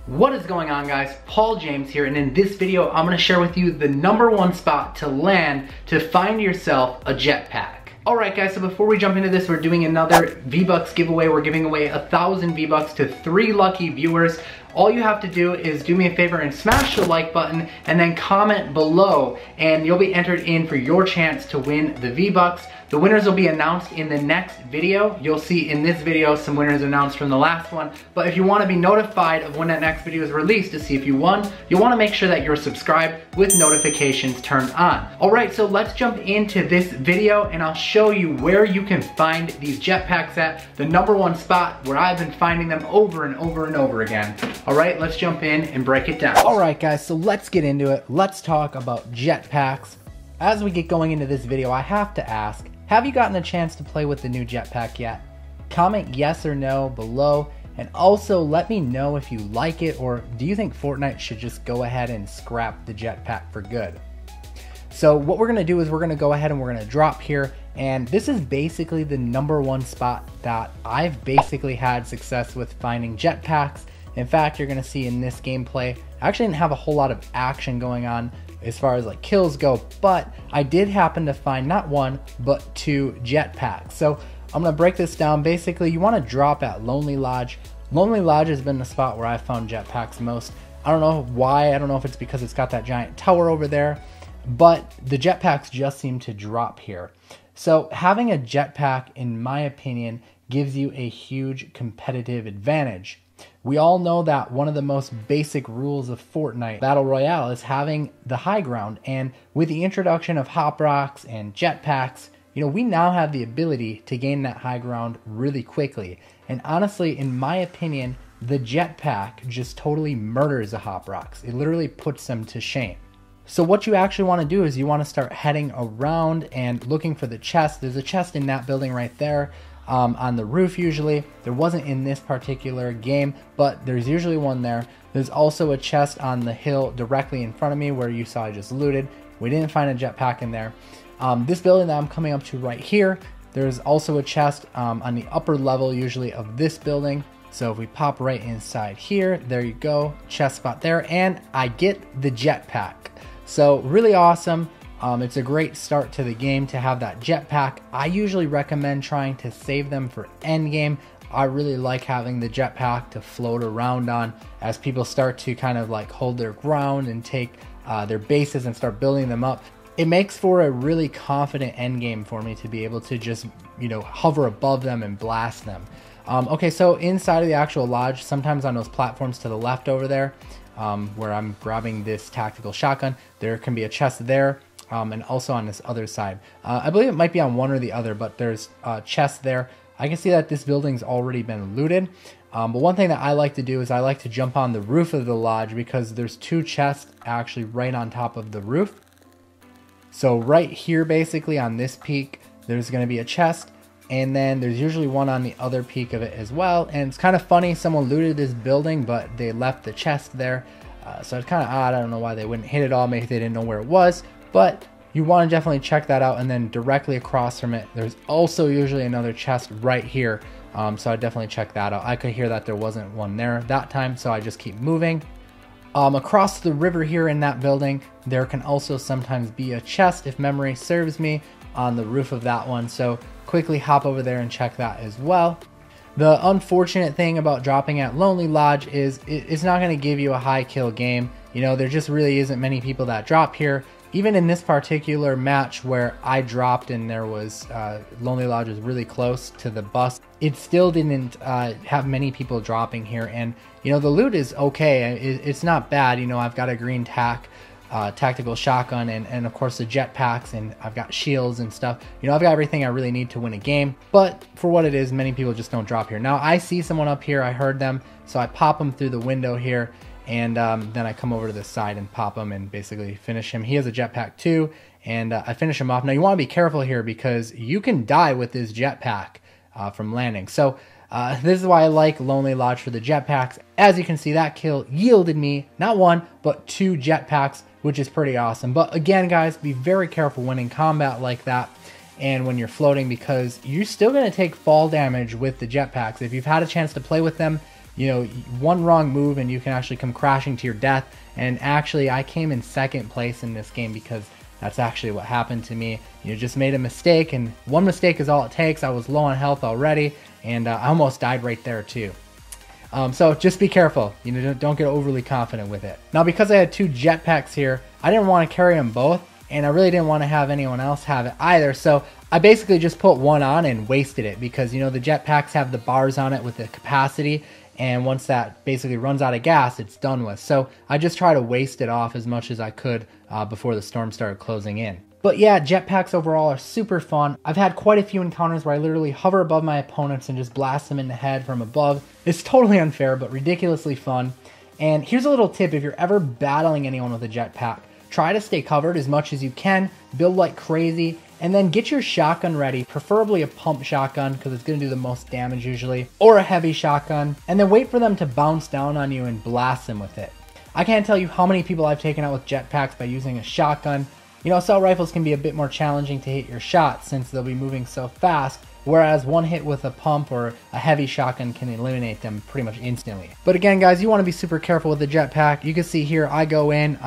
What is going on, guys? Paul James here, and in this video I'm going to share with you the #1 spot to land to find yourself a jetpack. Alright guys, so before we jump into this, we're doing another V-Bucks giveaway. We're giving away 1,000 V-Bucks to 3 lucky viewers. All you have to do is do me a favor and smash the like button and then comment below, and you'll be entered in for your chance to win the V-Bucks. The winners will be announced in the next video. You'll see in this video some winners announced from the last one, but if you want to be notified of when that next video is released to see if you won, you'll want to make sure that you're subscribed with notifications turned on. Alright, so let's jump into this video and I'll show you where you can find these jetpacks at, the #1 spot where I've been finding them over and over and over again. Alright, let's jump in and break it down. Alright guys, so let's get into it. Let's talk about jetpacks. As we get going into this video, I have to ask, have you gotten a chance to play with the new jetpack yet? Comment yes or no below, and also let me know if you like it, or do you think Fortnite should just go ahead and scrap the jetpack for good? So what we're gonna do is we're gonna go ahead and we're gonna drop here, and this is basically the #1 spot that I've basically had success with finding jetpacks. In fact, you're gonna see in this gameplay, I actually didn't have a whole lot of action going on as far as like kills go, but I did happen to find not 1, but 2 jetpacks. So I'm gonna break this down. Basically, you wanna drop at Lonely Lodge. Lonely Lodge has been the spot where I found jetpacks most. I don't know why, I don't know if it's because it's got that giant tower over there, but the jetpacks just seem to drop here. So having a jetpack, in my opinion, gives you a huge competitive advantage. We all know that one of the most basic rules of Fortnite Battle Royale is having the high ground, and with the introduction of hop rocks and jetpacks, you know, we now have the ability to gain that high ground really quickly. And honestly, in my opinion, the jetpack just totally murders the hop rocks. It literally puts them to shame. So what you actually want to do is you want to start heading around and looking for the chest. There's a chest in that building right there. On the roof usually. There wasn't in this particular game, but there's usually one there. There's also a chest on the hill directly in front of me where you saw I just looted. We didn't find a jetpack in there. This building that I'm coming up to right here, there's also a chest on the upper level usually of this building. So if we pop right inside here, there you go, chest spot there, and I get the jetpack. So really awesome. It's a great start to the game to have that jetpack. I usually recommend trying to save them for endgame. I really like having the jetpack to float around on as people start to kind of like hold their ground and take their bases and start building them up. It makes for a really confident endgame for me to be able to just, you know, hover above them and blast them. Okay, so inside of the actual lodge, sometimes on those platforms to the left over there, where I'm grabbing this tactical shotgun, there can be a chest there. And also on this other side. I believe it might be on one or the other, but there's a chest there. I can see that this building's already been looted. But one thing that I like to do is I like to jump on the roof of the lodge because there's 2 chests actually right on top of the roof. So right here, basically on this peak, there's going to be a chest. And then there's usually one on the other peak of it as well. And it's kind of funny, someone looted this building, but they left the chest there. So it's kind of odd. I don't know why they wouldn't hit it all. Maybe they didn't know where it was. But you want to definitely check that out, and then directly across from it, there's also usually another chest right here. So I definitely check that out. I could hear that there wasn't one there that time, so I just keep moving. Across the river here in that building, there can also sometimes be a chest, if memory serves me, on the roof of that one. So quickly hop over there and check that as well. The unfortunate thing about dropping at Lonely Lodge is it's not going to give you a high kill game. You know, there just really isn't many people that drop here. Even in this particular match where I dropped and there was Lonely Lodge was really close to the bus, it still didn't have many people dropping here. And you know, the loot is okay, it's not bad. You know, I've got a green tactical shotgun, and of course the jetpacks, and I've got shields and stuff. You know, I've got everything I really need to win a game. But for what it is, many people just don't drop here. Now I see someone up here, I heard them, so I pop them through the window here. And then I come over to this side and pop him and basically finish him. He has a jetpack too, and I finish him off. Now you want to be careful here because you can die with this jetpack from landing. So this is why I like Lonely Lodge for the jetpacks. As you can see, that kill yielded me not 1, but 2 jetpacks, which is pretty awesome. But again, guys, be very careful when in combat like that and when you're floating, because you're still going to take fall damage with the jetpacks. If you've had a chance to play with them, you know, one wrong move and you can actually come crashing to your death. And actually I came in second place in this game because that's actually what happened to me. You just made a mistake, and one mistake is all it takes. I was low on health already, and I almost died right there too. So just be careful, you know, don't get overly confident with it. Now, because I had 2 jetpacks here, I didn't want to carry them both, and I really didn't want to have anyone else have it either. So I basically just put one on and wasted it, because you know the jetpacks have the bars on it with the capacity, and once that basically runs out of gas, it's done with. So I just try to waste it off as much as I could before the storm started closing in. But yeah, jetpacks overall are super fun. I've had quite a few encounters where I literally hover above my opponents and just blast them in the head from above. It's totally unfair, but ridiculously fun. And here's a little tip: if you're ever battling anyone with a jetpack, try to stay covered as much as you can, build like crazy, and then get your shotgun ready, preferably a pump shotgun because it's going to do the most damage usually, or a heavy shotgun, and then wait for them to bounce down on you and blast them with it. I can't tell you how many people I've taken out with jetpacks by using a shotgun. You know, assault rifles can be a bit more challenging to hit your shots since they'll be moving so fast, whereas one hit with a pump or a heavy shotgun can eliminate them pretty much instantly. But again, guys, you want to be super careful with the jetpack. You can see here, I go in,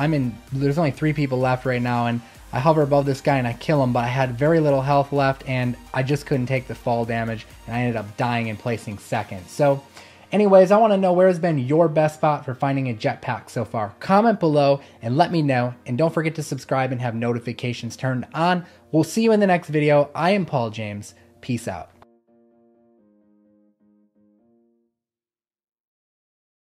there's only 3 people left right now, and I hover above this guy and I kill him, but I had very little health left and I just couldn't take the fall damage, and I ended up dying and placing second. So anyways, I want to know where has been your best spot for finding a jetpack so far. Comment below and let me know, and don't forget to subscribe and have notifications turned on. We'll see you in the next video. I am Paul James. Peace out.